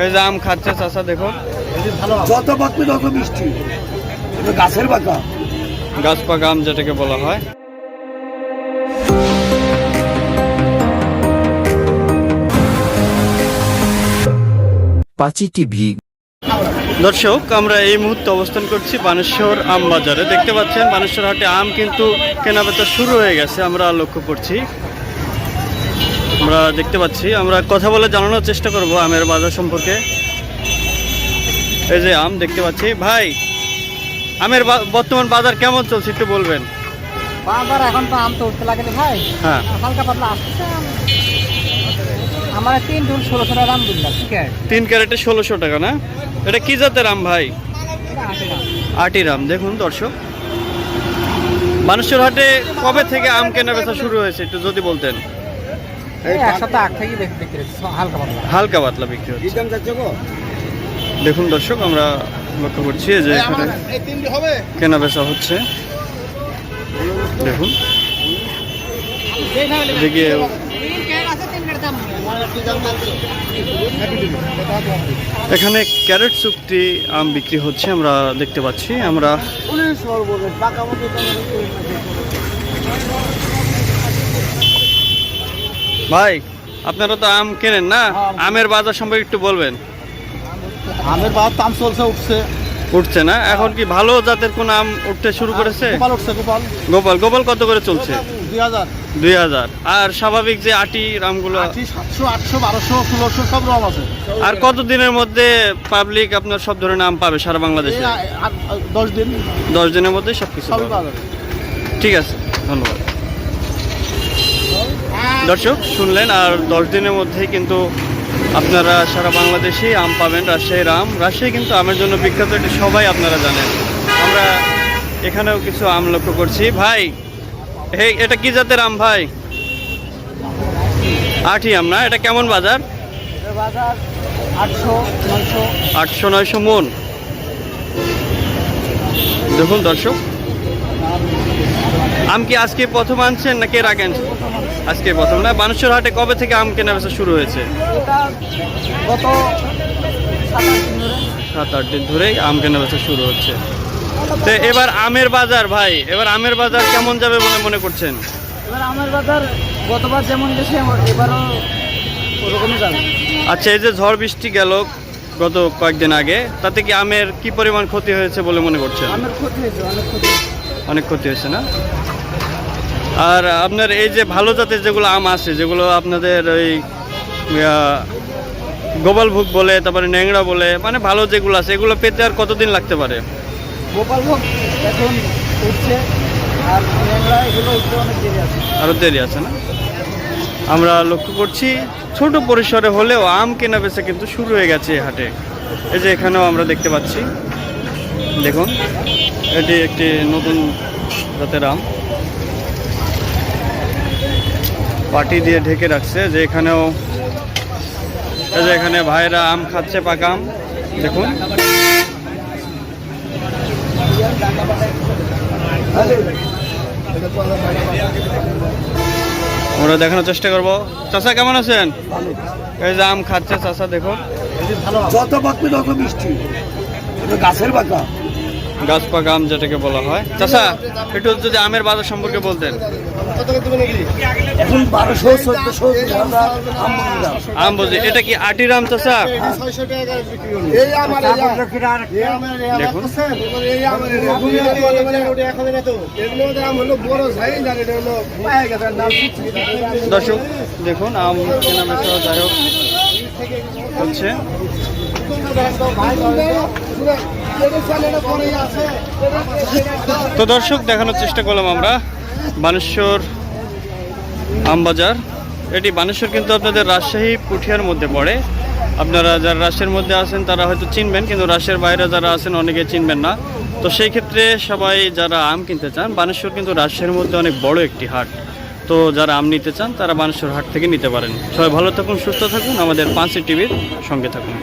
এই যে আম খাচ্ছে চাচা, দেখুন যত পাকবে তত মিষ্টি, এটা গাছের পাকা। গাছ পাকা আম যেটাকে বলা হয়। পাঁচি টিভি। দর্শক, আমরা এই মুহূর্তে অবস্থান করছি বানেশ্বর আম বাজারে। দেখতে পাচ্ছেন বানেশ্বর হাটে আম কিন্তু কেনাবেচা শুরু হয়ে গেছে, আমরা লক্ষ্য করছি। আমরা দেখতে পাচ্ছি, আমরা কথা বলে জানানোর চেষ্টা করব আমের বাজার সম্পর্কে। এই যে আম দেখতে পাচ্ছি। ভাই, আমের বর্তমান বাজার কেমন চলছে একটু বলবেন? বাজার এখন তো আম তো উঠতে লাগেনি ভাই, হ্যাঁ, হালকা পাতলা আসছে। আমার 3 টুল 1600 টাকা দাম দিলাম। ঠিক আছে, 3 ক্যারেটে 1600 টাকা না? এটা কি জাতের আম ভাই? আটির আম। দেখুন দর্শক, বানেশ্বর হাটে কবে থেকে আম কেনা বেচা শুরু হয়েছে একটু যদি বলতেন। এক সপ্তাহ আগ থেকে বিক্রি হচ্ছে, হালকা পাতলা বিক্রি হচ্ছে। দেখুন দর্শক, আমরা লক্ষ্য করছি যে এখানে কেনা বেচা হচ্ছে। দেখুন এদিকে এখানে ক্যারেট চুক্তি আম বিক্রি হচ্ছে, আমরা দেখতে পাচ্ছি। আমরা ভাই, আপনারা তো আম কেনেন না, আমের বাজার সম্পর্কে একটু বলবেন। আমের বাজার দাম চলছে, উঠছে না? এখন কি ভালো জাতের কোন আম উঠতে শুরু করেছে? গোপাল। গোপাল কত করে চলছে? 2000। আর স্বাভাবিক যে আটি আমগুলো 700, 800, 1200, 1600 সব রকম আছে। আর কত দিনের মধ্যে পাবলিক আপনার সব ধরনের আম পাবে সারা বাংলাদেশে? 10 দিন। 10 দিনের মধ্যে সবকিছু পাবে। ঠিক আছে, ধন্যবাদ। দর্শক শুনলেন, আর 10 দিনের মধ্যেই কিন্তু আপনারা সারা বাংলাদেশে আম পাবেন। রাজশাহীর আম, রাজশাহী কিন্তু আমের জন্য বিখ্যাত, এটি সবাই আপনারা জানেন। আমরা এখানেও কিছু আম লক্ষ্য করছি। ভাই, এটা কি জাতের আম ভাই? আটি আম না? এটা কেমন বাজার? বাজার 800-900 মন। দেখুন দর্শক, আম কি আজকে প্রথম আনছেন নাকি এর আগে আনছেন? আজকে প্রথম না? বানেশ্বর হাটে কবে থেকে আম কেনা বেচা শুরু হয়েছে? গত 7-8 দিন ধরেই আম কেনা বেচা শুরু হচ্ছে। তো এবার আমের বাজার ভাই, এবার আমের বাজার কেমন যাবে বলে মনে করছেন? এবার আমের বাজার গতবার যেমন গেছে এবারও ওরকমই যাবে। আচ্ছা, এই যে ঝড় বৃষ্টি গেল গত কয়েকদিন আগে, তাতে কি আমের কি পরিমাণ ক্ষতি হয়েছে বলে মনে করছেন? আমের ক্ষতি হয়েছে, অনেক ক্ষতি হয়েছে না? আর আপনার এই যে ভালো জাতের যেগুলো আম আছে, যেগুলো আপনাদের ওই গোপালভোগ বলে, তারপরে ন্যাংরা বলে, মানে ভালো যেগুলো আছে, এগুলো পেতে আর কতদিন লাগতে পারে? গোপালভোগ এখন উঠছে, আর ন্যাংরা এগুলো উঠতে অনেক দেরি আছে। আরও দেরি আছে না? আমরা লক্ষ্য করছি ছোট পরিসরে হলেও আম কেনা বেচা কিন্তু শুরু হয়ে গেছে এই হাটে। এই যে এখানেও আমরা দেখতে পাচ্ছি, দেখুন এটি একটি নতুন জাতের আম, পাটি দিয়ে ঢেকে রাখছে। যে এখানেও এই যে এখানে ভাইরা আম খাচ্ছে, পাকা আম। দেখুন আমরা দেখানোর চেষ্টা করবো। চাচা কেমন আছেন? এই যে আম খাচ্ছে চাচা, দেখুন যত পাকবে তত মিষ্টি, এটা গাছের পাকা। গাছ পাকা আম যেটাকে বলা হয়। চাচা, একটু যদি আমের বাজার সম্পর্কে বলতেন। এখন 1200, 1400 আমরা আম বুঝি, এটা কি আটির আম চাচা? দেখুন দর্শক, দেখুন আম কেনা বেচা যাই হোক হচ্ছে। তো দর্শক, দেখানোর চেষ্টা করলাম আমরা বানেশ্বর আমবাজার। এটি বানেশ্বর কিন্তু আপনাদের রাজশাহী পুঠিয়ার মধ্যে পড়ে। আপনারা যারা রাজশাহীর মধ্যে আছেন তারা হয়তো চিনবেন, কিন্তু রাজশাহীর বাইরে যারা আছেন অনেকে চিনবেন না। তো সেই ক্ষেত্রে সবাই যারা আম কিনতে চান, বানেশ্বর কিন্তু রাজশাহীর মধ্যে অনেক বড় একটি হাট। তো যারা আম নিতে চান তারা বানেশ্বর হাট থেকে নিতে পারেন। সবাই ভালো থাকুন, সুস্থ থাকুন, আমাদের পাঁচি টিভির সঙ্গে থাকুন।